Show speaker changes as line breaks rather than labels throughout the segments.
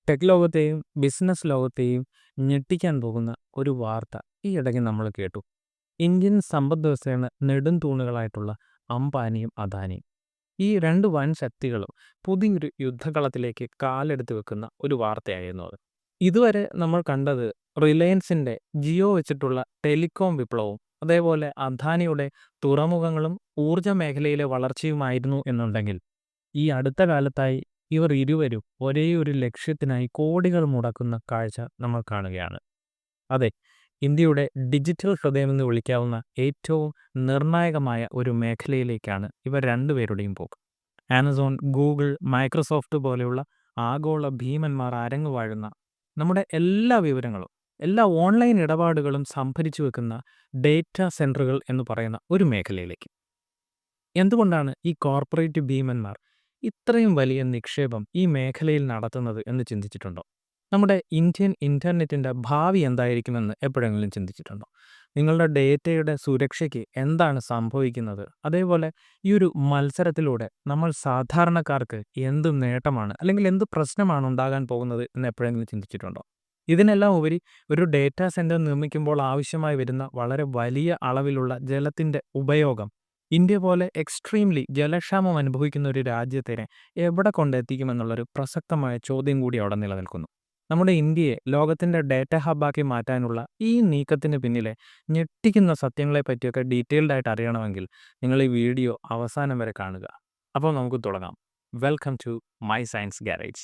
Tech ലോകത്തെയും business ലോകത്തെയും ഞെട്ടിക്കാൻ പോകുന്ന ഒരു വാർത്ത ഈ ഇടയ്ക്ക് നമ്മൾ കേട്ടു. ഇന്ത്യൻ സമ്പദ് വ്യവസ്ഥയുടെ നെടുംതൂണുകളായിട്ടുള്ള അംബാനിയും അദാനിയും ഈ രണ്ട് വൻ ശക്തികളും പുതിയൊരു യുദ്ധകളത്തിലേക്ക് കാലെടുത്ത് വെക്കുന്ന ഒരു വാർത്തയായിരുന്നു അത്. ഇതുവരെ നമ്മൾ കണ്ടത് റിലയൻസിൻ്റെ ജിയോ വെച്ചിട്ടുള്ള ടെലികോം വിപ്ലവവും അതേപോലെ അദാനിയുടെ തുറമുഖങ്ങളും ഊർജ മേഖലയിലെ വളർച്ചയുമായിരുന്നു എന്നുണ്ടെങ്കിൽ, ഈ അടുത്ത കാലത്തായി ഇവർ ഇരുവരും ഒരേ ഒരു ലക്ഷ്യത്തിനായി കോടികൾ മുടക്കുന്ന കാഴ്ച നമ്മൾ കാണുകയാണ്. അതെ, ഇന്ത്യയുടെ ഡിജിറ്റൽ ഹൃദയമെന്ന് വിളിക്കാവുന്ന ഏറ്റവും നിർണായകമായ ഒരു മേഖലയിലേക്കാണ് ഇവർ രണ്ടുപേരുടെയും പോക്ക്. ആമസോൺ, ഗൂഗിൾ, മൈക്രോസോഫ്റ്റ് പോലെയുള്ള ആഗോള ഭീമന്മാർ അരങ്ങുവാഴുന്ന നമ്മുടെ എല്ലാ വിവരങ്ങളും, എല്ലാ ഓൺലൈൻ ഇടപാടുകളും സംഭരിച്ചു വെക്കുന്ന ഡേറ്റാ സെൻറ്ററുകൾ എന്ന് പറയുന്ന ഒരു മേഖലയിലേക്ക്. എന്തുകൊണ്ടാണ് ഈ കോർപ്പറേറ്റ് ഭീമന്മാർ ഇത്രയും വലിയ നിക്ഷേപം ഈ മേഖലയിൽ നടത്തുന്നത് എന്ന് ചിന്തിച്ചിട്ടുണ്ടോ? നമ്മുടെ ഇന്ത്യൻ ഇൻ്റർനെറ്റിൻ്റെ ഭാവി എന്തായിരിക്കുമെന്ന് എപ്പോഴെങ്കിലും ചിന്തിച്ചിട്ടുണ്ടോ? നിങ്ങളുടെ ഡേറ്റയുടെ സുരക്ഷയ്ക്ക് എന്താണ് സംഭവിക്കുന്നത്? അതേപോലെ ഈ ഒരു മത്സരത്തിലൂടെ നമ്മൾ സാധാരണക്കാർക്ക് എന്ത് നേട്ടമാണ് അല്ലെങ്കിൽ എന്ത് പ്രശ്നമാണ് ഉണ്ടാകാൻ പോകുന്നത് എന്ന് എപ്പോഴെങ്കിലും ചിന്തിച്ചിട്ടുണ്ടോ? ഇതിനെല്ലാം ഉപരി ഒരു ഡേറ്റാ സെൻറ്റർ നിർമ്മിക്കുമ്പോൾ ആവശ്യമായി വരുന്ന വളരെ വലിയ അളവിലുള്ള ജലത്തിൻ്റെ ഉപയോഗം ഇന്ത്യ പോലെ എക്സ്ട്രീംലി ജലക്ഷാമം അനുഭവിക്കുന്ന ഒരു രാജ്യത്തിനെ എവിടെ കൊണ്ടെത്തിക്കുമെന്നുള്ളൊരു പ്രസക്തമായ ചോദ്യം കൂടി അവിടെ നിലനിൽക്കുന്നു. നമ്മുടെ ഇന്ത്യയെ ലോകത്തിൻ്റെ ഡേറ്റ ഹബ്ബാക്കി മാറ്റാനുള്ള ഈ നീക്കത്തിന് പിന്നിലെ ഞെട്ടിക്കുന്ന സത്യങ്ങളെ പറ്റിയൊക്കെ ഡീറ്റെയിൽഡ് ആയിട്ട് അറിയണമെങ്കിൽ നിങ്ങൾ ഈ വീഡിയോ അവസാനം വരെ കാണുക. അപ്പോൾ നമുക്ക് തുടങ്ങാം. Welcome to my science garage.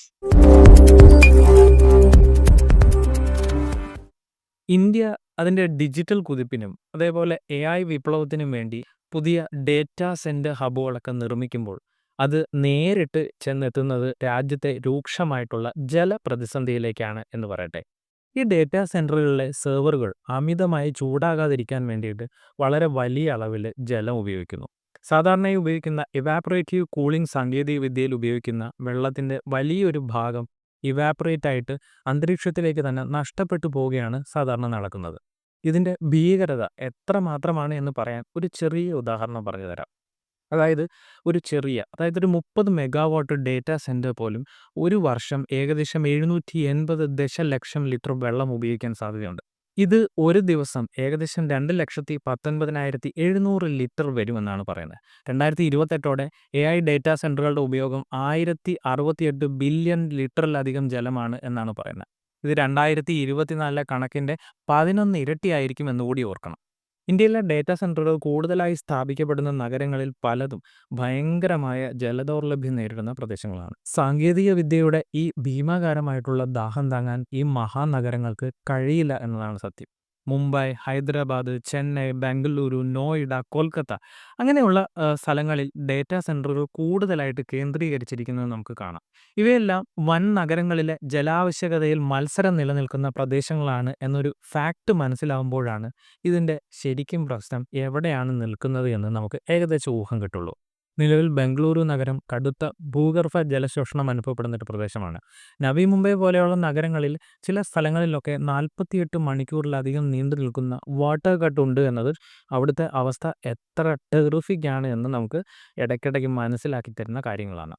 India അതിൻ്റെ ഡിജിറ്റൽ കുതിപ്പിനും അതേപോലെ AI വിപ്ലവത്തിനും വേണ്ടി പുതിയ ഡേറ്റാ സെൻറ്റർ ഹബ്ബുകളൊക്കെ നിർമ്മിക്കുമ്പോൾ അത് നേരിട്ട് ചെന്നെത്തുന്നത് രാജ്യത്തെ രൂക്ഷമായിട്ടുള്ള ജലപ്രതിസന്ധിയിലേക്കാണ് എന്ന് പറയട്ടെ. ഈ ഡേറ്റാ സെൻറ്ററുകളിലെ സെർവറുകൾ അമിതമായി ചൂടാകാതിരിക്കാൻ വേണ്ടിയിട്ട് വളരെ വലിയ അളവിൽ ജലം ഉപയോഗിക്കുന്നു. സാധാരണയായി ഉപയോഗിക്കുന്ന ഇവാപറേറ്റീവ് കൂളിംഗ് സാങ്കേതിക വിദ്യയിൽ ഉപയോഗിക്കുന്ന വെള്ളത്തിൻ്റെ വലിയൊരു ഭാഗം ഇവാപറേറ്റ് ആയിട്ട് അന്തരീക്ഷത്തിലേക്ക് തന്നെ നഷ്ടപ്പെട്ടു പോവുകയാണ് സാധാരണ നടക്കുന്നത്. ഇതിൻ്റെ ഭീകരത എത്രമാത്രമാണ് എന്ന് പറയാൻ ഒരു ചെറിയ ഉദാഹരണം പറഞ്ഞു തരാം. അതായത് ഒരു 30 മെഗാവാട്ട് ഡേറ്റാ സെൻറ്റർ പോലും ഒരു വർഷം ഏകദേശം 780 ദശലക്ഷം ലിറ്റർ വെള്ളം ഉപയോഗിക്കാൻ സാധ്യതയുണ്ട്. ഇത് ഒരു ദിവസം ഏകദേശം 2,19,700 ലിറ്റർ വരുമെന്നാണ് പറയുന്നത്. 2028ഓടെ AI ഡേറ്റാ സെൻറ്ററുകളുടെ ഉപയോഗം 1068 ബില്യൺ ലിറ്ററിലധികം ജലമാണ് എന്നാണ് പറയുന്നത്. ഇത് 2024 കണക്കിൻ്റെ 11 ഇരട്ടിയായിരിക്കും എന്നുകൂടി ഓർക്കണം. ഇന്ത്യയിലെ ഡേറ്റാ സെൻറ്ററുകൾ കൂടുതലായി സ്ഥാപിക്കപ്പെടുന്ന നഗരങ്ങളിൽ പലതും ഭയങ്കരമായ ജലദൗർലഭ്യം നേരിടുന്ന പ്രദേശങ്ങളാണ്. സാങ്കേതിക വിദ്യയുടെ ഈ ഭീമാകാരമായിട്ടുള്ള ദാഹം താങ്ങാൻ ഈ മഹാനഗരങ്ങൾക്ക് കഴിയില്ല എന്നതാണ് സത്യം. മുംബൈ, ഹൈദരാബാദ്, ചെന്നൈ, ബംഗളൂരു, നോയിഡ, കൊൽക്കത്ത അങ്ങനെയുള്ള സ്ഥലങ്ങളിൽ ഡേറ്റാ സെൻറ്ററുകൾ കൂടുതലായിട്ട് കേന്ദ്രീകരിച്ചിരിക്കുന്നത് നമുക്ക് കാണാം. ഇവയെല്ലാം വൻ നഗരങ്ങളിലെ ജലാവശ്യകതയിൽ മത്സരം നിലനിൽക്കുന്ന പ്രദേശങ്ങളാണ് എന്നൊരു ഫാക്റ്റ് മനസ്സിലാവുമ്പോഴാണ് ഇതിൻ്റെ ശരിക്കും പ്രശ്നം എവിടെയാണ് നിൽക്കുന്നത് എന്ന് നമുക്ക് ഏകദേശം ഊഹം കിട്ടുള്ളൂ. നിലവിൽ ബംഗളൂരു നഗരം കടുത്ത ഭൂഗർഭ ജലശോഷണം അനുഭവപ്പെടുന്ന ഒരു പ്രദേശമാണ്. നവി മുംബൈ പോലെയുള്ള നഗരങ്ങളിൽ ചില സ്ഥലങ്ങളിലൊക്കെ 48 മണിക്കൂറിലധികം നീണ്ടു നിൽക്കുന്ന വാട്ടർ കട്ട് ഉണ്ട് എന്നത് അവിടുത്തെ അവസ്ഥ എത്ര ടെറിഫിക് ആണ് എന്ന് നമുക്ക് ഇടയ്ക്കിടയ്ക്ക് മനസ്സിലാക്കി തരുന്ന കാര്യങ്ങളാണ്.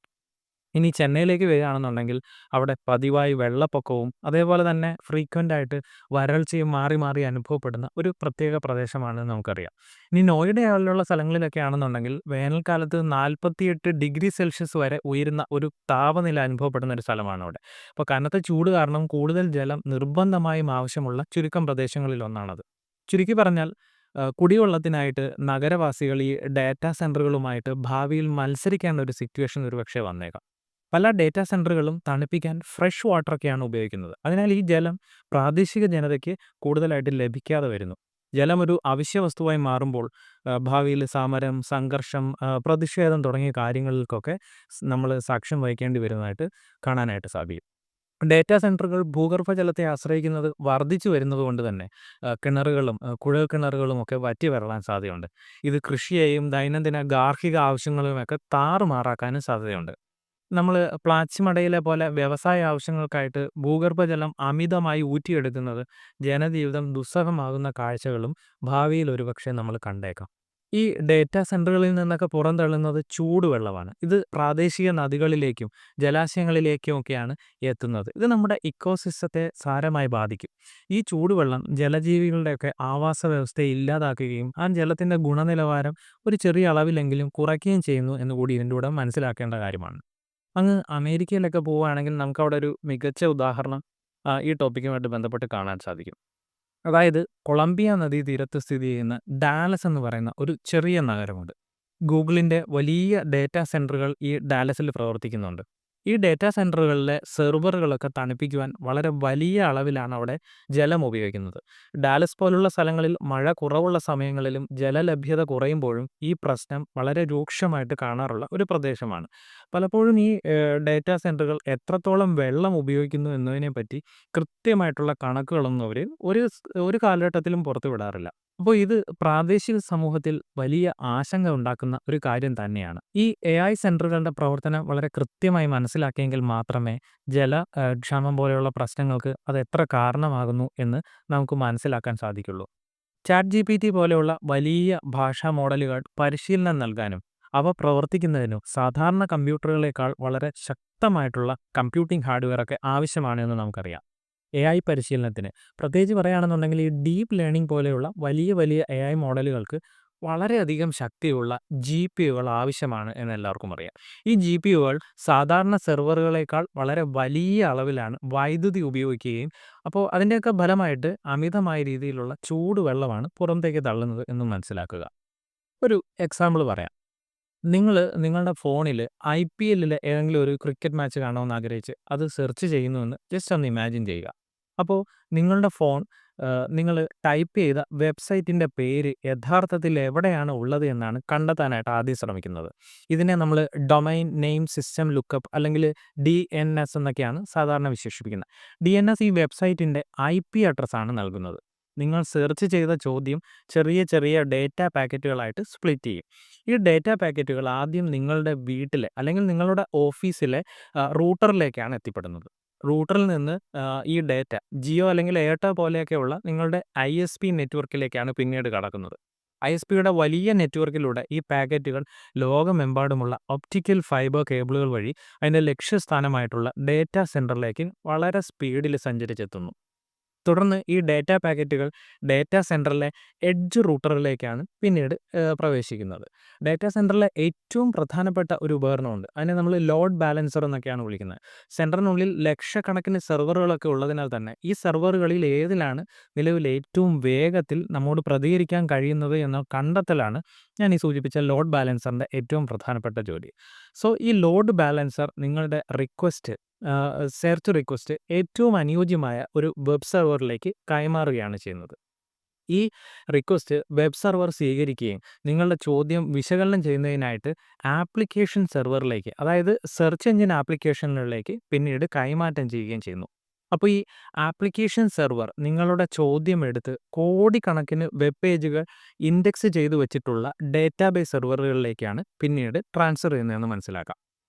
ഇനി ചെന്നൈയിലേക്ക് വരികയാണെന്നുണ്ടെങ്കിൽ അവിടെ പതിവായി വെള്ളപ്പൊക്കവും അതേപോലെ തന്നെ ഫ്രീക്വൻ്റ് ആയിട്ട് വരൾച്ചയും മാറി മാറി അനുഭവപ്പെടുന്ന ഒരു പ്രത്യേക പ്രദേശമാണെന്ന് നമുക്കറിയാം. ഇനി നോയിഡയുള്ള സ്ഥലങ്ങളിലൊക്കെ ആണെന്നുണ്ടെങ്കിൽ വേനൽക്കാലത്ത് 48 ഡിഗ്രി സെൽഷ്യസ് വരെ ഉയരുന്ന ഒരു താപനില അനുഭവപ്പെടുന്ന ഒരു സ്ഥലമാണ് അവിടെ. അപ്പോൾ കനത്ത ചൂട് കാരണം കൂടുതൽ ജലം നിർബന്ധമായും ആവശ്യമുള്ള ചുരുക്കം പ്രദേശങ്ങളിൽ ഒന്നാണത്. ചുരുക്കി പറഞ്ഞാൽ കുടിവെള്ളത്തിനായിട്ട് നഗരവാസികൾ ഈ ഡാറ്റാ സെൻറ്ററുകളുമായിട്ട് ഭാവിയിൽ മത്സരിക്കേണ്ട ഒരു സിറ്റുവേഷൻ ഒരുപക്ഷെ വന്നേക്കാം. പല ഡേറ്റാ സെൻറ്ററുകളും തണുപ്പിക്കാൻ ഫ്രഷ് വാട്ടറൊക്കെയാണ് ഉപയോഗിക്കുന്നത്. അതിനാൽ ഈ ജലം പ്രാദേശിക ജനതയ്ക്ക് കൂടുതലായിട്ട് ലഭിക്കാതെ വരുന്നു. ജലം ഒരു അവശ്യ വസ്തുവായി മാറുമ്പോൾ ഭാവിയിൽ സമരം, സംഘർഷം, പ്രതിഷേധം തുടങ്ങിയ കാര്യങ്ങൾക്കൊക്കെ നമ്മൾ സാക്ഷ്യം വഹിക്കേണ്ടി വരുന്നതായിട്ട് കാണാനായിട്ട് സാധിക്കും. ഡേറ്റാ സെൻറ്ററുകൾ ഭൂഗർഭജലത്തെ ആശ്രയിക്കുന്നത് വർദ്ധിച്ചു വരുന്നത് കൊണ്ട് തന്നെ കിണറുകളും കുഴൽ കിണറുകളും ഒക്കെ വറ്റി വരളാൻ സാധ്യതയുണ്ട്. ഇത് കൃഷിയെയും ദൈനംദിന ഗാർഹിക ആവശ്യങ്ങളുമൊക്കെ താറുമാറാക്കാനും സാധ്യതയുണ്ട്. നമ്മൾ പ്ലാച്ചിമടയിലെ പോലെ വ്യവസായ ആവശ്യങ്ങൾക്കായിട്ട് ഭൂഗർഭജലം അമിതമായി ഊറ്റിയെടുക്കുന്നത് ജനജീവിതം ദുസ്സഹമാകുന്ന കാഴ്ചകളും ഭാവിയിൽ ഒരുപക്ഷെ നമ്മൾ കണ്ടേക്കാം. ഈ ഡേറ്റാ സെന്ററുകളിൽ നിന്നൊക്കെ പുറന്തള്ളുന്നത് ചൂടുവെള്ളമാണ്. ഇത് പ്രാദേശിക നദികളിലേക്കും ജലാശയങ്ങളിലേക്കും ഒക്കെയാണ് എത്തുന്നത്. ഇത് നമ്മുടെ ഇക്കോസിസ്റ്റത്തെ സാരമായി ബാധിക്കും. ഈ ചൂടുവെള്ളം ജലജീവികളുടെയൊക്കെ ആവാസ വ്യവസ്ഥയെ ഇല്ലാതാക്കുകയും ആ ജലത്തിൻ്റെ ഗുണനിലവാരം ഒരു ചെറിയ അളവിലെങ്കിലും കുറയ്ക്കുകയും ചെയ്യുന്നു എന്നുകൂടി ഇതിൻ്റെ കൂടെ മനസ്സിലാക്കേണ്ട കാര്യമാണ്. അങ്ങ് അമേരിക്കയിലൊക്കെ പോവുകയാണെങ്കിൽ നമുക്കവിടെ ഒരു മികച്ച ഉദാഹരണം ഈ ടോപ്പിക്കുമായിട്ട് ബന്ധപ്പെട്ട് കാണാൻ സാധിക്കും. അതായത് കൊളംബിയ നദീതീരത്ത് സ്ഥിതി ചെയ്യുന്ന ഡാലസ് എന്ന് പറയുന്ന ഒരു ചെറിയ നഗരമുണ്ട്. ഗൂഗിളിൻ്റെ വലിയ ഡേറ്റാ സെന്ററുകൾ ഈ ഡാലസിൽ പ്രവർത്തിക്കുന്നുണ്ട്. ഈ ഡേറ്റാ സെന്ററുകളിലെ സെർവറുകളൊക്കെ തണുപ്പിക്കുവാൻ വളരെ വലിയ അളവിലാണ് അവിടെ ജലം ഉപയോഗിക്കുന്നത്. ഡാലസ് പോലുള്ള സ്ഥലങ്ങളിൽ മഴ കുറവുള്ള സമയങ്ങളിലും ജലലഭ്യത കുറയുമ്പോഴും ഈ പ്രശ്നം വളരെ രൂക്ഷമായിട്ട് കാണാറുള്ള ഒരു പ്രദേശമാണ്. പലപ്പോഴും ഈ ഡേറ്റാ സെന്ററുകൾ എത്രത്തോളം വെള്ളം ഉപയോഗിക്കുന്നു എന്നതിനെപ്പറ്റി കൃത്യമായിട്ടുള്ള കണക്കുകളൊന്നും അവർ ഒരു കാലഘട്ടത്തിലും പുറത്തുവിടാറില്ല. അപ്പോൾ ഇത് പ്രാദേശിക സമൂഹത്തിൽ വലിയ ആശങ്ക ഉണ്ടാക്കുന്ന ഒരു കാര്യം തന്നെയാണ്. ഈ AI സെന്ററുകളുടെ പ്രവർത്തനം വളരെ കൃത്യമായി മനസ്സിലാക്കിയെങ്കിൽ മാത്രമേ ക്ഷാമം പോലെയുള്ള പ്രശ്നങ്ങൾക്ക് അത് എത്ര കാരണമാകുന്നു എന്ന് നമുക്ക് മനസ്സിലാക്കാൻ സാധിക്കുള്ളൂ. ChatGPT പോലെയുള്ള വലിയ ഭാഷാ മോഡലുകൾ പരിശീലനം നൽകാനും അവ പ്രവർത്തിക്കുന്നതിനും സാധാരണ കമ്പ്യൂട്ടറുകളേക്കാൾ വളരെ ശക്തമായിട്ടുള്ള കമ്പ്യൂട്ടിംഗ് ഹാർഡ്വെയർ ഒക്കെ ആവശ്യമാണ് എന്ന് നമുക്കറിയാം. AI പരിശീലനത്തിന് പ്രത്യേകിച്ച് പറയുകയാണെന്നുണ്ടെങ്കിൽ ഈ ഡീപ്പ് ലേണിംഗ് പോലെയുള്ള വലിയ വലിയ AI മോഡലുകൾക്ക് വളരെയധികം ശക്തിയുള്ള GPUകൾ ആവശ്യമാണ് എന്ന് എല്ലാവർക്കും അറിയാം. ഈ GPUകൾ സാധാരണ സെർവറുകളേക്കാൾ വളരെ വലിയ അളവിലാണ് വൈദ്യുതി ഉപയോഗിക്കുകയും അപ്പോൾ അതിൻ്റെയൊക്കെ ഫലമായിട്ട് അമിതമായ രീതിയിലുള്ള ചൂടുവെള്ളമാണ് പുറത്തേക്ക് തള്ളുന്നത് എന്ന് മനസ്സിലാക്കുക. ഒരു എക്സാമ്പിൾ പറയാം. നിങ്ങളുടെ ഫോണിൽ IPLലെ ഏതെങ്കിലും ഒരു ക്രിക്കറ്റ് മാച്ച് കാണണമെന്ന് ആഗ്രഹിച്ച് അത് സെർച്ച് ചെയ്യുന്നുവെന്ന് ജസ്റ്റ് ഒന്ന് ഇമാജിൻ ചെയ്യുക. അപ്പോൾ നിങ്ങളുടെ ഫോൺ നിങ്ങൾ ടൈപ്പ് ചെയ്ത വെബ്സൈറ്റിൻ്റെ പേര് യഥാർത്ഥത്തിൽ എവിടെയാണ് ഉള്ളത് എന്നാണ് കണ്ടെത്താനായിട്ട് ആദ്യം ശ്രമിക്കുന്നത്. ഇതിനെ നമ്മൾ ഡൊമൈൻ നെയിം സിസ്റ്റം ലുക്കപ്പ് അല്ലെങ്കിൽ DNS എന്നൊക്കെയാണ് സാധാരണ വിശേഷിപ്പിക്കുന്നത്. DNS ഈ വെബ്സൈറ്റിൻ്റെ IP അഡ്രസ്സാണ് നൽകുന്നത്. നിങ്ങൾ സെർച്ച് ചെയ്ത ചോദ്യം ചെറിയ ചെറിയ ഡേറ്റ പാക്കറ്റുകളായിട്ട് സ്പ്ലിറ്റ് ചെയ്യും. ഈ ഡേറ്റ പാക്കറ്റുകൾ ആദ്യം നിങ്ങളുടെ വീട്ടിലെ അല്ലെങ്കിൽ നിങ്ങളുടെ ഓഫീസിലെ റൂട്ടറിലേക്കാണ് എത്തിപ്പെടുന്നത്. റൂട്ടറിൽ നിന്ന് ഈ ഡേറ്റ ജിയോ അല്ലെങ്കിൽ എയർടെൽ പോലെയൊക്കെയുള്ള നിങ്ങളുടെ ISP നെറ്റ്വർക്കിലേക്കാണ് പിന്നീട് കടക്കുന്നത്. ISPയുടെ വലിയ നെറ്റ്വർക്കിലൂടെ ഈ പാക്കറ്റുകൾ ലോകമെമ്പാടുമുള്ള ഒപ്റ്റിക്കൽ ഫൈബർ കേബിളുകൾ വഴി അതിൻ്റെ ലക്ഷ്യസ്ഥാനമായിട്ടുള്ള ഡേറ്റാ സെൻറ്ററിലേക്ക് വളരെ സ്പീഡിൽ സഞ്ചരിച്ചെത്തുന്നു. തുടർന്ന് ഈ ഡേറ്റ പാക്കറ്റുകൾ ഡേറ്റാ സെൻറ്ററിലെ എഡ്ജ് റൂട്ടറിലേക്കാണ് പിന്നീട് പ്രവേശിക്കുന്നത്. ഡേറ്റാ സെൻറ്ററിലെ ഏറ്റവും പ്രധാനപ്പെട്ട ഒരു ഉപകരണമുണ്ട്. അതിനെ നമ്മൾ ലോഡ് ബാലൻസർ എന്നൊക്കെയാണ് വിളിക്കുന്നത്. സെൻറ്ററിനുള്ളിൽ ലക്ഷക്കണക്കിന് സെർവറുകളൊക്കെ ഉള്ളതിനാൽ തന്നെ ഈ സെർവറുകളിൽ ഏതിലാണ് നിലവിൽ ഏറ്റവും വേഗത്തിൽ നമ്മോട് പ്രതികരിക്കാൻ കഴിയുന്നത് എന്ന കണ്ടെത്തലാണ് ഞാൻ ഈ സൂചിപ്പിച്ച ലോഡ് ബാലൻസറിൻ്റെ ഏറ്റവും പ്രധാനപ്പെട്ട ജോലി. സോ ഈ ലോഡ് ബാലൻസർ നിങ്ങളുടെ സെർച്ച് റിക്വസ്റ്റ് ഏറ്റവും അനുയോജ്യമായ ഒരു വെബ് സെർവറിലേക്ക് കൈമാറുകയാണ് ചെയ്യുന്നത്. ഈ റിക്വസ്റ്റ് വെബ് സെർവർ സ്വീകരിക്കുകയും നിങ്ങളുടെ ചോദ്യം വിശകലനം ചെയ്യുന്നതിനായിട്ട് ആപ്ലിക്കേഷൻ സെർവറിലേക്ക്, അതായത് സെർച്ച് എഞ്ചിൻ ആപ്ലിക്കേഷനുകളിലേക്ക് പിന്നീട് കൈമാറ്റം ചെയ്യുകയും ചെയ്യുന്നു. അപ്പോൾ ഈ ആപ്ലിക്കേഷൻ സെർവർ നിങ്ങളുടെ ചോദ്യം എടുത്ത് കോടിക്കണക്കിന് വെബ് പേജുകൾ ഇൻഡെക്സ് ചെയ്തു വെച്ചിട്ടുള്ള ഡേറ്റാബേസ് സെർവറുകളിലേക്കാണ് പിന്നീട് ട്രാൻസ്ഫർ ചെയ്യുന്നതെന്ന് മനസ്സിലാക്കാം.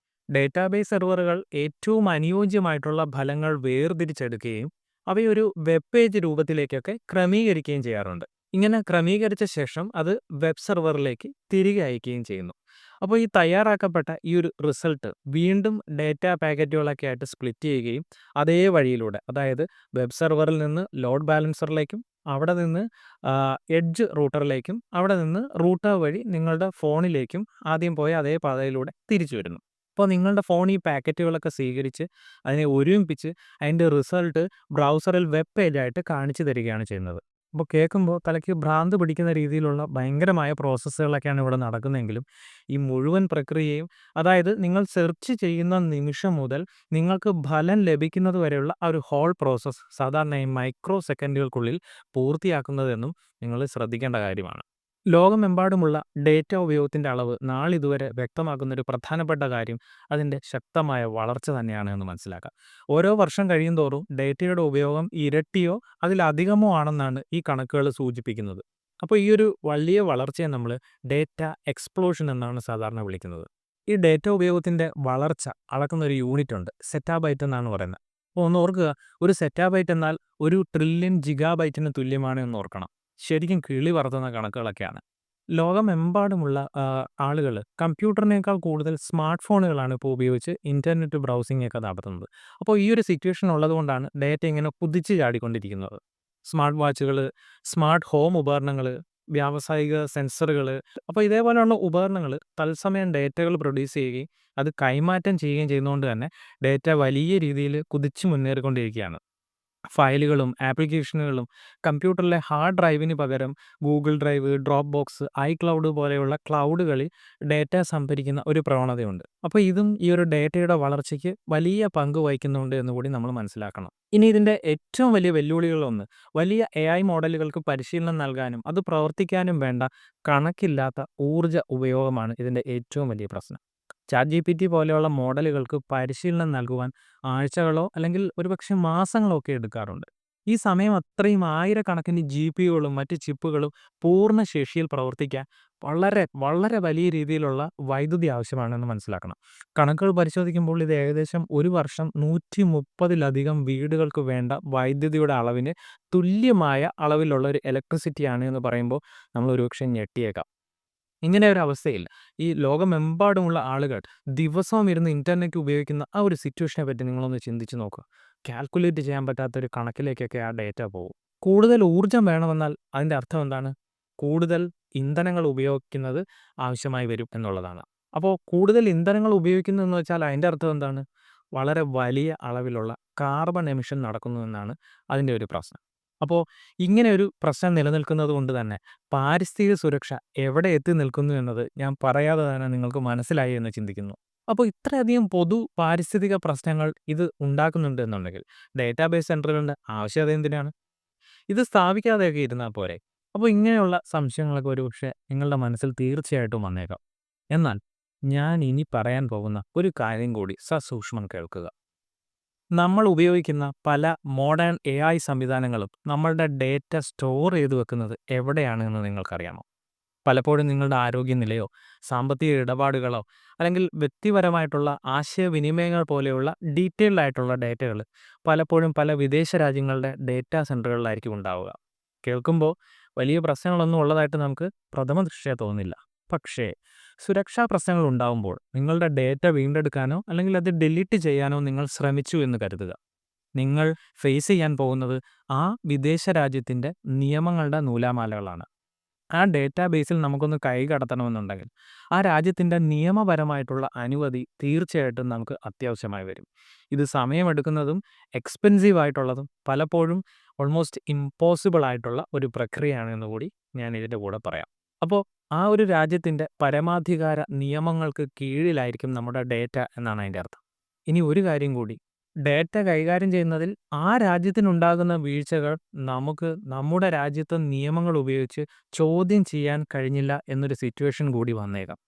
ഡേറ്റാബേസ് സെർവറുകൾ ഏറ്റവും അനുയോജ്യമായിട്ടുള്ള ഫലങ്ങൾ വേർതിരിച്ചെടുക്കുകയും അവയൊരു വെബ് പേജ് രൂപത്തിലേക്കൊക്കെ ക്രമീകരിക്കുകയും ചെയ്യാറുണ്ട്. ഇങ്ങനെ ക്രമീകരിച്ച ശേഷം അത് വെബ് സെർവറിലേക്ക് തിരികെ അയക്കുകയും ചെയ്യുന്നു. അപ്പോൾ ഈ തയ്യാറാക്കപ്പെട്ട ഈ ഒരു റിസൾട്ട് വീണ്ടും ഡേറ്റ പാക്കറ്റുകളൊക്കെ ആയിട്ട് സ്പ്ലിറ്റ് ചെയ്യുകയും അതേ വഴിയിലൂടെ, അതായത് വെബ് സെർവറിൽ നിന്ന് ലോഡ് ബാലൻസറിലേക്കും അവിടെ നിന്ന് എഡ്ജ് റൂട്ടറിലേക്കും അവിടെ നിന്ന് റൂട്ടർ വഴി നിങ്ങളുടെ ഫോണിലേക്കും ആദ്യം പോയ അതേ പാതയിലൂടെ തിരിച്ചു വരുന്നു. അപ്പോൾ നിങ്ങളുടെ ഫോൺ ഈ പാക്കറ്റുകളൊക്കെ സ്വീകരിച്ച് അതിനെ ഒരുമിപ്പിച്ച് അതിൻ്റെ റിസൾട്ട് ബ്രൗസറിൽ വെബ് പേജായിട്ട് കാണിച്ചു തരികയാണ് ചെയ്യുന്നത്. അപ്പോൾ കേൾക്കുമ്പോൾ തലയ്ക്ക് ഭ്രാന്ത് പിടിക്കുന്ന രീതിയിലുള്ള ഭയങ്കരമായ പ്രോസസ്സുകളൊക്കെയാണ് ഇവിടെ നടക്കുന്നതെങ്കിലും ഈ മുഴുവൻ പ്രക്രിയയും, അതായത് നിങ്ങൾ സെർച്ച് ചെയ്യുന്ന നിമിഷം മുതൽ നിങ്ങൾക്ക് ഫലം ലഭിക്കുന്നത് വരെയുള്ള ആ ഒരു ഹോൾ പ്രോസസ്സ് സാധാരണയായി മൈക്രോ സെക്കൻഡുകൾക്കുള്ളിൽ പൂർത്തിയാക്കുന്നതെന്നും നിങ്ങൾ ശ്രദ്ധിക്കേണ്ട കാര്യമാണ്. ലോകമെമ്പാടുമുള്ള ഡേറ്റ ഉപയോഗത്തിൻ്റെ അളവ് നാളിതുവരെ വ്യക്തമാക്കുന്ന ഒരു പ്രധാനപ്പെട്ട കാര്യം അതിൻ്റെ ശക്തമായ വളർച്ച തന്നെയാണ് എന്ന് മനസ്സിലാക്കാം. ഓരോ വർഷം കഴിയുന്തോറും ഡേറ്റയുടെ ഉപയോഗം ഇരട്ടിയോ അതിലധികമോ ആണെന്നാണ് ഈ കണക്കുകൾ സൂചിപ്പിക്കുന്നത്. അപ്പോൾ ഈ ഒരു വലിയ വളർച്ചയെ നമ്മൾ ഡേറ്റ എക്സ്പ്ലോഷൻ എന്നാണ് സാധാരണ വിളിക്കുന്നത്. ഈ ഡേറ്റ ഉപയോഗത്തിൻ്റെ വളർച്ച അളക്കുന്ന ഒരു യൂണിറ്റ് ഉണ്ട്, സെറ്റാബൈറ്റ് എന്നാണ് പറയുന്നത്. അപ്പോൾ ഒന്ന് ഓർക്കുക, ഒരു സെറ്റാബൈറ്റ് എന്നാൽ 1 ട്രില്യൺ ജിഗാബൈറ്റിന് തുല്യമാണ് എന്ന് ഓർക്കണം. ശരിക്കും കിളി പറത്തുന്ന കണക്കുകളൊക്കെയാണ്. ലോകമെമ്പാടുമുള്ള ആളുകൾ കമ്പ്യൂട്ടറിനേക്കാൾ കൂടുതൽ സ്മാർട്ട് ഫോണുകളാണ് ഇപ്പോൾ ഉപയോഗിച്ച് ഇന്റർനെറ്റ് ബ്രൗസിംഗ് ഒക്കെ നടത്തുന്നത്. അപ്പോൾ ഈ ഒരു സിറ്റുവേഷൻ ഉള്ളതുകൊണ്ടാണ് ഡാറ്റ ഇങ്ങനെ കുതിച്ച് ചാടിക്കൊണ്ടിരിക്കുന്നത്. സ്മാർട്ട് വാച്ചുകൾ, സ്മാർട്ട് ഹോം ഉപകരണങ്ങൾ, വ്യാവസായിക സെൻസറുകൾ, അപ്പോൾ ഇതേപോലെയുള്ള ഉപകരണങ്ങൾ തത്സമയം ഡേറ്റകൾ പ്രൊഡ്യൂസ് ചെയ്യുകയും അത് കൈമാറ്റം ചെയ്യുകയും ചെയ്യുന്നതുകൊണ്ട് തന്നെ ഡേറ്റ വലിയ രീതിയിൽ കുതിച്ച് മുന്നേറിക്കൊണ്ടിരിക്കുകയാണ്. ഫയലുകളും ആപ്ലിക്കേഷനുകളും കമ്പ്യൂട്ടറിലെ ഹാർഡ് ഡ്രൈവിന് പകരം Google drive, drop box, iCloud പോലെയുള്ള ക്ലൗഡുകളിൽ ഡേറ്റ സംഭരിക്കുന്ന ഒരു പ്രവണതയുണ്ട്. അപ്പോൾ ഇതും ഈ ഒരു ഡേറ്റയുടെ വളർച്ചയ്ക്ക് വലിയ പങ്ക് വഹിക്കുന്നുണ്ട് എന്ന് കൂടി നമ്മൾ മനസ്സിലാക്കണം. ഇനി ഇതിൻ്റെ ഏറ്റവും വലിയ വെല്ലുവിളികളൊന്ന്, വലിയ AI മോഡലുകൾക്ക് പരിശീലനം നൽകാനും അത് പ്രവർത്തിക്കാനും വേണ്ട കണക്കില്ലാത്ത ഊർജ്ജ ഉപയോഗമാണ് ഇതിൻ്റെ ഏറ്റവും വലിയ പ്രശ്നം. ChatGPT പോലെയുള്ള മോഡലുകൾക്ക് പരിശീലനം നൽകുവാൻ ആഴ്ചകളോ അല്ലെങ്കിൽ ഒരുപക്ഷെ മാസങ്ങളോ ഒക്കെ എടുക്കാറുണ്ട്. ഈ സമയം അത്രയും ആയിരക്കണക്കിന് GPUകളും മറ്റ് ചിപ്പുകളും പൂർണ്ണ ശേഷിയിൽ പ്രവർത്തിക്കാൻ വളരെ വളരെ വലിയ രീതിയിലുള്ള വൈദ്യുതി ആവശ്യമാണെന്ന് മനസ്സിലാക്കണം. കണക്കുകൾ പരിശോധിക്കുമ്പോൾ ഇത് ഏകദേശം ഒരു വർഷം 130ലധികം വീടുകൾക്ക് വേണ്ട വൈദ്യുതിയുടെ അളവിന് തുല്യമായ അളവിലുള്ള ഒരു ഇലക്ട്രിസിറ്റിയാണ് എന്ന് പറയുമ്പോൾ നമ്മൾ ഒരുപക്ഷെ ഞെട്ടിയേക്കാം. ഇങ്ങനെ ഒരു അവസ്ഥയിൽ ഈ ലോകമെമ്പാടുമുള്ള ആളുകൾ ദിവസവും ഇരുന്ന് ഇന്റർനെറ്റ് ഉപയോഗിക്കുന്ന ആ ഒരു സിറ്റുവേഷനെ പറ്റി നിങ്ങളൊന്ന് ചിന്തിച്ച് നോക്കുക. കാൽക്കുലേറ്റ് ചെയ്യാൻ പറ്റാത്ത ഒരു കണക്കിലേക്കൊക്കെ ആ ഡേറ്റ പോകും. കൂടുതൽ ഊർജ്ജം വേണമെന്നാൽ അതിൻ്റെ അർത്ഥം എന്താണ്? കൂടുതൽ ഇന്ധനങ്ങൾ ഉപയോഗിക്കുന്നത് ആവശ്യമായി വരും എന്നുള്ളതാണ്. അപ്പോൾ കൂടുതൽ ഇന്ധനങ്ങൾ ഉപയോഗിക്കുന്നു എന്ന് വെച്ചാൽ അതിൻ്റെ അർത്ഥം എന്താണ്? വളരെ വലിയ അളവിലുള്ള കാർബൺ എമിഷൻ നടക്കുന്നു എന്നാണ് അതിൻ്റെ ഒരു പ്രശ്നം. അപ്പോൾ ഇങ്ങനെ ഒരു പ്രശ്നം നിലനിൽക്കുന്നത് കൊണ്ട് തന്നെ പാരിസ്ഥിതിക സുരക്ഷ എവിടെ എത്തി നിൽക്കുന്നു എന്നത് ഞാൻ പറയാതെ തന്നെ നിങ്ങൾക്ക് മനസ്സിലായി എന്ന് ചിന്തിക്കുന്നു. അപ്പോൾ ഇത്രയധികം പൊതു പാരിസ്ഥിതിക പ്രശ്നങ്ങൾ ഇത് ഉണ്ടാക്കുന്നുണ്ട് എന്നുണ്ടെങ്കിൽ ഡേറ്റാബേസ് സെന്ററുകളുടെ ആവശ്യകത എന്തിനാണ്? ഇത് സ്ഥാപിക്കാതെയൊക്കെ ഇരുന്നാൽ പോരെ? അപ്പോൾ ഇങ്ങനെയുള്ള സംശയങ്ങളൊക്കെ ഒരുപക്ഷെ നിങ്ങളുടെ മനസ്സിൽ തീർച്ചയായിട്ടും വന്നേക്കാം. എന്നാൽ ഞാൻ ഇനി പറയാൻ പോകുന്ന ഒരു കാര്യം കൂടി സസൂക്ഷ്മം കേൾക്കുക. നമ്മൾ ഉപയോഗിക്കുന്ന പല മോഡേൺ AI സംവിധാനങ്ങളും നമ്മളുടെ ഡേറ്റ സ്റ്റോർ ചെയ്തു വെക്കുന്നത് എവിടെയാണ് എന്ന് നിങ്ങൾക്കറിയാമോ? പലപ്പോഴും നിങ്ങളുടെ ആരോഗ്യനിലയോ സാമ്പത്തിക ഇടപാടുകളോ അല്ലെങ്കിൽ വ്യക്തിപരമായിട്ടുള്ള ആശയവിനിമയങ്ങൾ പോലെയുള്ള ഡീറ്റെയിൽഡ് ആയിട്ടുള്ള ഡേറ്റകൾ പലപ്പോഴും പല വിദേശ രാജ്യങ്ങളുടെ ഡേറ്റാ സെൻ്ററുകളിലായിരിക്കും ഉണ്ടാവുക. കേൾക്കുമ്പോൾ വലിയ പ്രശ്നങ്ങളൊന്നും ഉള്ളതായിട്ട് നമുക്ക് പ്രഥമ ദൃഷ്ട്യാ തോന്നില്ല. പക്ഷേ സുരക്ഷാ പ്രശ്നങ്ങൾ ഉണ്ടാവുമ്പോൾ നിങ്ങളുടെ ഡേറ്റ വീണ്ടെടുക്കാനോ അല്ലെങ്കിൽ അത് ഡിലീറ്റ് ചെയ്യാനോ നിങ്ങൾ ശ്രമിച്ചു എന്ന് കരുതുക. നിങ്ങൾ ഫേസ് ചെയ്യാൻ പോകുന്നത് ആ വിദേശ രാജ്യത്തിൻ്റെ നിയമങ്ങളുടെ നൂലാമാലകളാണ്. ആ ഡേറ്റാബേസിൽ നമുക്കൊന്ന് കൈ കടത്തണമെന്നുണ്ടെങ്കിൽ ആ രാജ്യത്തിൻ്റെ നിയമപരമായിട്ടുള്ള അനുമതി തീർച്ചയായിട്ടും നമുക്ക് അത്യാവശ്യമായി വരും. ഇത് സമയമെടുക്കുന്നതും എക്സ്പെൻസീവ് ആയിട്ടുള്ളതും പലപ്പോഴും ഓൾമോസ്റ്റ് ഇമ്പോസിബിൾ ആയിട്ടുള്ള ഒരു പ്രക്രിയയാണെന്ന് കൂടി ഞാൻ ഇതിൻ്റെ കൂടെ പറയാം. അപ്പോൾ ആ ഒരു രാജ്യത്തിൻ്റെ പരമാധികാര നിയമങ്ങൾക്ക് കീഴിലായിരിക്കും നമ്മുടെ ഡേറ്റ എന്നാണ് അതിൻ്റെ അർത്ഥം. ഇനി ഒരു കാര്യം കൂടി, ഡേറ്റ കൈകാര്യം ചെയ്യുന്നതിൽ ആ രാജ്യത്തിനുണ്ടാകുന്ന വീഴ്ചകൾ നമുക്ക് നമ്മുടെ രാജ്യത്തെ നിയമങ്ങൾ ഉപയോഗിച്ച് ചോദ്യം ചെയ്യാൻ കഴിഞ്ഞില്ല എന്നൊരു സിറ്റുവേഷൻ കൂടി വന്നേക്കാം.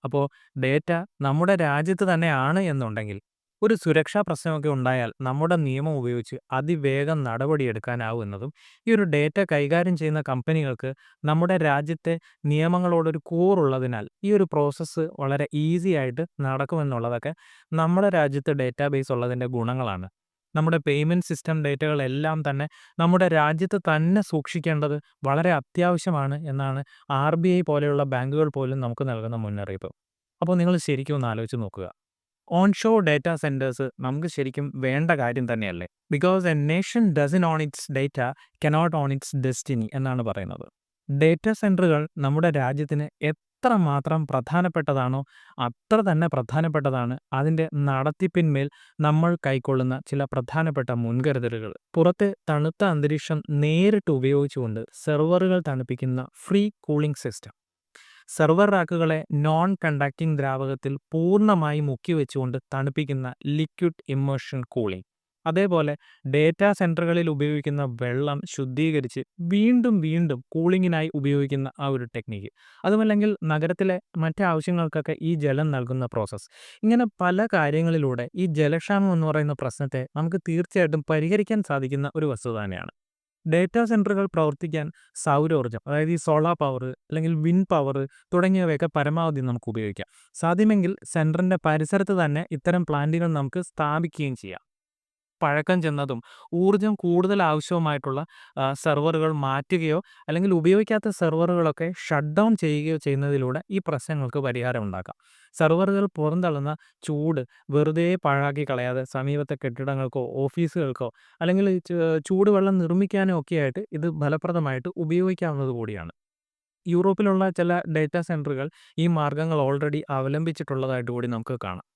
അപ്പോൾ ഡേറ്റ നമ്മുടെ രാജ്യത്ത് തന്നെയാണ് എന്നുണ്ടെങ്കിൽ ഒരു സുരക്ഷാ പ്രശ്നമൊക്കെ ഉണ്ടായാൽ നമ്മുടെ നിയമം ഉപയോഗിച്ച് അതിവേഗം നടപടിയെടുക്കാനാവും എന്നതും ഈ ഒരു ഡേറ്റ കൈകാര്യം ചെയ്യുന്ന കമ്പനികൾക്ക് നമ്മുടെ രാജ്യത്തെ നിയമങ്ങളോടൊരു കൂറുള്ളതിനാൽ ഈ ഒരു പ്രോസസ്സ് വളരെ ഈസി ആയിട്ട് നടക്കുമെന്നുള്ളതൊക്കെ നമ്മുടെ രാജ്യത്ത് ഡേറ്റാബേസ് ഉള്ളതിൻ്റെ ഗുണങ്ങളാണ്. നമ്മുടെ പേയ്മെൻറ്റ് സിസ്റ്റം ഡേറ്റകളെല്ലാം തന്നെ നമ്മുടെ രാജ്യത്ത് തന്നെ സൂക്ഷിക്കേണ്ടത് വളരെ അത്യാവശ്യമാണ് എന്നാണ് RBI പോലെയുള്ള ബാങ്കുകൾ പോലും നമുക്ക് നൽകുന്ന മുന്നറിയിപ്പ്. അപ്പോൾ നിങ്ങൾ ശരിക്കും ഒന്ന് ആലോചിച്ച് നോക്കുക. ഓൺഷോർ ഡേറ്റാ സെൻറ്റേഴ്സ് നമുക്ക് ശരിക്കും വേണ്ട കാര്യം തന്നെയല്ലേ? Because a nation doesn't own its data cannot own its destiny എന്നാണ് പറയുന്നത്. ഡേറ്റാ സെൻറ്ററുകൾ നമ്മുടെ രാജ്യത്തിന് എത്രമാത്രം പ്രധാനപ്പെട്ടതാണോ അത്ര തന്നെ പ്രധാനപ്പെട്ടതാണ് അതിൻ്റെ നടത്തിപ്പിന്മേൽ നമ്മൾ കൈക്കൊള്ളുന്ന ചില പ്രധാനപ്പെട്ട മുൻകരുതലുകൾ. പുറത്തെ തണുത്ത അന്തരീക്ഷം നേരിട്ട് ഉപയോഗിച്ചുകൊണ്ട് സെർവറുകൾ തണുപ്പിക്കുന്ന ഫ്രീ കൂളിംഗ് സിസ്റ്റം, സെർവർ റാക്കുകളെ നോൺ കണ്ടക്റ്റിംഗ് ദ്രാവകത്തിൽ പൂർണ്ണമായി മുക്കി വെച്ചുകൊണ്ട് തണുപ്പിക്കുന്ന ലിക്വിഡ് ഇമ്മേർഷൻ കൂളിംഗ്, അതേപോലെ ഡേറ്റാ സെൻറ്ററുകളിൽ ഉപയോഗിക്കുന്ന വെള്ളം ശുദ്ധീകരിച്ച് വീണ്ടും വീണ്ടും കൂളിങ്ങിനായി ഉപയോഗിക്കുന്ന ആ ഒരു ടെക്നിക്ക്, അതുമല്ലെങ്കിൽ നഗരത്തിലെ മറ്റ് ആവശ്യങ്ങൾക്കൊക്കെ ഈ ജലം നൽകുന്ന പ്രോസസ്സ്. ഇങ്ങനെ പല കാര്യങ്ങളിലൂടെ ഈ ജലക്ഷാമം എന്ന് പറയുന്ന പ്രശ്നത്തെ നമുക്ക് തീർച്ചയായിട്ടും പരിഹരിക്കാൻ സാധിക്കുന്ന ഒരു വസ്തുത തന്നെയാണ്. ഡേറ്റാ സെൻറ്ററുകൾ പ്രവർത്തിക്കാൻ സൗരോർജ്ജം, അതായത് ഈ സോളാർ പവർ അല്ലെങ്കിൽ വിൻഡ് പവർ തുടങ്ങിയവയൊക്കെ പരമാവധി നമുക്ക് ഉപയോഗിക്കാം. സാധ്യമെങ്കിൽ സെൻറ്ററിൻ്റെ പരിസരത്ത് തന്നെ ഇത്തരം പ്ലാന്റുകൾ നമുക്ക് സ്ഥാപിക്കുകയും ചെയ്യാം. പഴക്കം ചെന്നതും ഊർജ്ജം കൂടുതൽ ആവശ്യവുമായിട്ടുള്ള സെർവറുകൾ മാറ്റുകയോ അല്ലെങ്കിൽ ഉപയോഗിക്കാത്ത സെർവറുകളൊക്കെ ഷട്ട് ഡൗൺ ചെയ്യുകയോ ചെയ്യുന്നതിലൂടെ ഈ പ്രശ്നങ്ങൾക്ക് പരിഹാരം ഉണ്ടാക്കാം. സെർവറുകൾ പുറന്തള്ളുന്ന ചൂട് വെറുതെ പാഴാക്കി കളയാതെ സമീപത്തെ കെട്ടിടങ്ങൾക്കോ ഓഫീസുകൾക്കോ അല്ലെങ്കിൽ ചൂടുവെള്ളം നിർമ്മിക്കാനോ ഒക്കെയായിട്ട് ഇത് ഫലപ്രദമായിട്ട് ഉപയോഗിക്കാവുന്നത് കൂടിയാണ്. യൂറോപ്പിലുള്ള ചില ഡേറ്റാ സെന്ററുകൾ ഈ മാർഗ്ഗങ്ങൾ ഓൾറെഡി അവലംബിച്ചിട്ടുള്ളതായിട്ട് കൂടി നമുക്ക് കാണാം.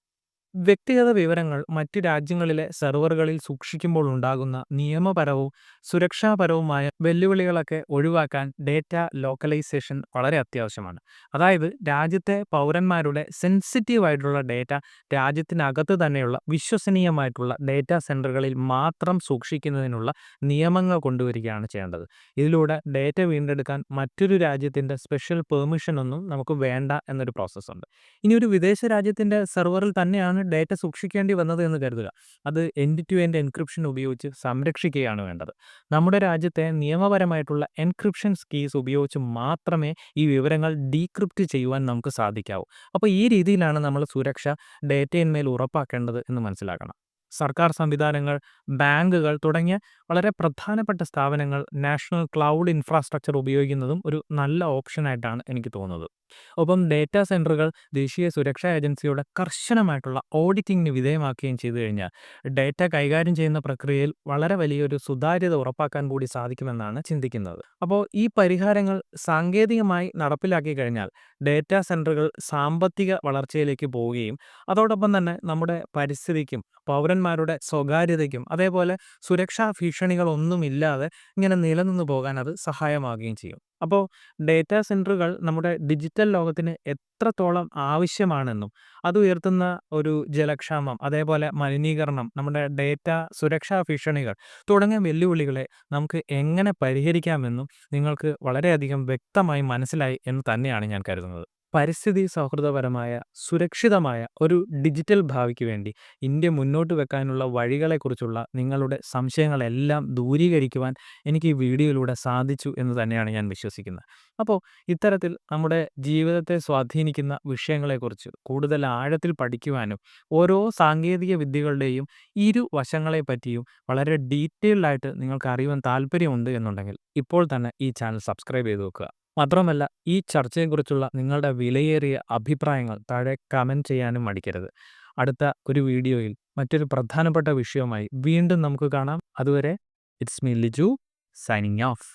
വ്യക്തിഗത വിവരങ്ങൾ മറ്റ് രാജ്യങ്ങളിലെ സെർവറുകളിൽ സൂക്ഷിക്കുമ്പോൾ ഉണ്ടാകുന്ന നിയമപരവും സുരക്ഷാപരവുമായ വെല്ലുവിളികളൊക്കെ ഒഴിവാക്കാൻ ഡേറ്റ ലോക്കലൈസേഷൻ വളരെ അത്യാവശ്യമാണ്. അതായത് രാജ്യത്തെ പൗരന്മാരുടെ സെൻസിറ്റീവ് ആയിട്ടുള്ള ഡേറ്റ രാജ്യത്തിനകത്ത് തന്നെയുള്ള വിശ്വസനീയമായിട്ടുള്ള ഡേറ്റാ സെന്ററുകളിൽ മാത്രം സൂക്ഷിക്കുന്നതിനുള്ള നിയമങ്ങൾ കൊണ്ടുവരികയാണ് ചെയ്യേണ്ടത്. ഇതിലൂടെ ഡേറ്റ വീണ്ടെടുക്കാൻ മറ്റൊരു രാജ്യത്തിൻ്റെ സ്പെഷ്യൽ പെർമിഷൻ ഒന്നും നമുക്ക് വേണ്ട എന്നൊരു പ്രോസസ്സുണ്ട്. ഇനി ഒരു വിദേശ രാജ്യത്തിൻ്റെ സെർവറിൽ തന്നെയാണ് ഡേറ്റ സൂക്ഷിക്കേണ്ടി വന്നത് എന്ന് കരുതുക. അത് എൻഡ് ടു എൻഡ് എൻക്രിപ്ഷൻ ഉപയോഗിച്ച് സംരക്ഷിക്കുകയാണ് വേണ്ടത്. നമ്മുടെ രാജ്യത്തെ നിയമപരമായിട്ടുള്ള എൻക്രിപ്ഷൻ കീസ് ഉപയോഗിച്ച് മാത്രമേ ഈ വിവരങ്ങൾ ഡീക്രിപ്റ്റ് ചെയ്യുവാൻ നമുക്ക് സാധിക്കാവൂ. അപ്പോൾ ഈ രീതിയിലാണ് നമ്മൾ സുരക്ഷ ഡേറ്റയിന്മേൽ ഉറപ്പാക്കേണ്ടത് എന്ന് മനസ്സിലാക്കണം. സർക്കാർ സംവിധാനങ്ങൾ, ബാങ്കുകൾ തുടങ്ങിയ വളരെ പ്രധാനപ്പെട്ട സ്ഥാപനങ്ങൾ നാഷണൽ ക്ലൗഡ് ഇൻഫ്രാസ്ട്രക്ചർ ഉപയോഗിക്കുന്നതും ഒരു നല്ല ഓപ്ഷനായിട്ടാണ് എനിക്ക് തോന്നുന്നത്. ഒപ്പം ഡേറ്റാ സെന്ററുകൾ ദേശീയ സുരക്ഷാ ഏജൻസിയുടെ കർശനമായിട്ടുള്ള ഓഡിറ്റിംഗിന് വിധേയമാക്കുകയും ചെയ്തു കഴിഞ്ഞാൽ ഡേറ്റ കൈകാര്യം ചെയ്യുന്ന പ്രക്രിയയിൽ വളരെ വലിയൊരു സുതാര്യത ഉറപ്പാക്കാൻ കൂടി സാധിക്കുമെന്നാണ് ചിന്തിക്കുന്നത്. അപ്പോൾ ഈ പരിഹാരങ്ങൾ സാങ്കേതികമായി നടപ്പിലാക്കി കഴിഞ്ഞാൽ ഡേറ്റാ സെന്ററുകൾ സാമ്പത്തിക വളർച്ചയിലേക്ക് പോവുകയും അതോടൊപ്പം തന്നെ നമ്മുടെ പരിസ്ഥിതിക്കും പൗരന്മാരുടെ സ്വകാര്യതയ്ക്കും അതേപോലെ സുരക്ഷാ ഭീഷണികളൊന്നുമില്ലാതെ ഇങ്ങനെ നിലനിന്നു പോകാൻ അത് സഹായമാവുകയും ചെയ്യും. അപ്പോൾ ഡേറ്റാ സെന്ററുകൾ നമ്മുടെ ഡിജിറ്റൽ ലോകത്തിന് എത്രത്തോളം ആവശ്യമാണെന്നും അത് ഉയർത്തുന്ന ഒരു ജലക്ഷാമം അതേപോലെ മലിനീകരണം, നമ്മുടെ ഡേറ്റ സുരക്ഷാ ഭീഷണികൾ തുടങ്ങിയ വെല്ലുവിളികളെ നമുക്ക് എങ്ങനെ പരിഹരിക്കാമെന്നും നിങ്ങൾക്ക് വളരെയധികം വ്യക്തമായി മനസ്സിലായി എന്ന് തന്നെയാണ് ഞാൻ കരുതുന്നത്. പരിസ്ഥിതി സൗഹൃദപരമായ സുരക്ഷിതമായ ഒരു ഡിജിറ്റൽ ഭാവിക്ക് വേണ്ടി ഇന്ത്യ മുന്നോട്ട് വെക്കാനുള്ള വഴികളെക്കുറിച്ചുള്ള നിങ്ങളുടെ സംശയങ്ങളെല്ലാം ദൂരീകരിക്കുവാൻ എനിക്ക് ഈ വീഡിയോയിലൂടെ സാധിച്ചു എന്ന് തന്നെയാണ് ഞാൻ വിശ്വസിക്കുന്നത്. അപ്പോൾ ഇത്തരത്തിൽ നമ്മുടെ ജീവിതത്തെ സ്വാധീനിക്കുന്ന വിഷയങ്ങളെക്കുറിച്ച് കൂടുതൽ ആഴത്തിൽ പഠിക്കുവാനും ഓരോ സാങ്കേതിക വിദ്യകളുടെയും ഇരുവശങ്ങളെ പറ്റിയും വളരെ ഡീറ്റെയിൽഡായിട്ട് നിങ്ങൾക്ക് അറിയുവാൻ താല്പര്യമുണ്ട് എന്നുണ്ടെങ്കിൽ ഇപ്പോൾ തന്നെ ഈ ചാനൽ സബ്സ്ക്രൈബ് ചെയ്ത് വെക്കുക. മാത്രമല്ല ഈ ചർച്ചയെക്കുറിച്ചുള്ള നിങ്ങളുടെ വിലയേറിയ അഭിപ്രായങ്ങൾ താഴെ കമൻറ്റ് ചെയ്യാനും മടിക്കരുത്. അടുത്ത ഒരു വീഡിയോയിൽ മറ്റൊരു പ്രധാനപ്പെട്ട വിഷയവുമായി വീണ്ടും നമുക്ക് കാണാം. അതുവരെ it's me Liju signing off.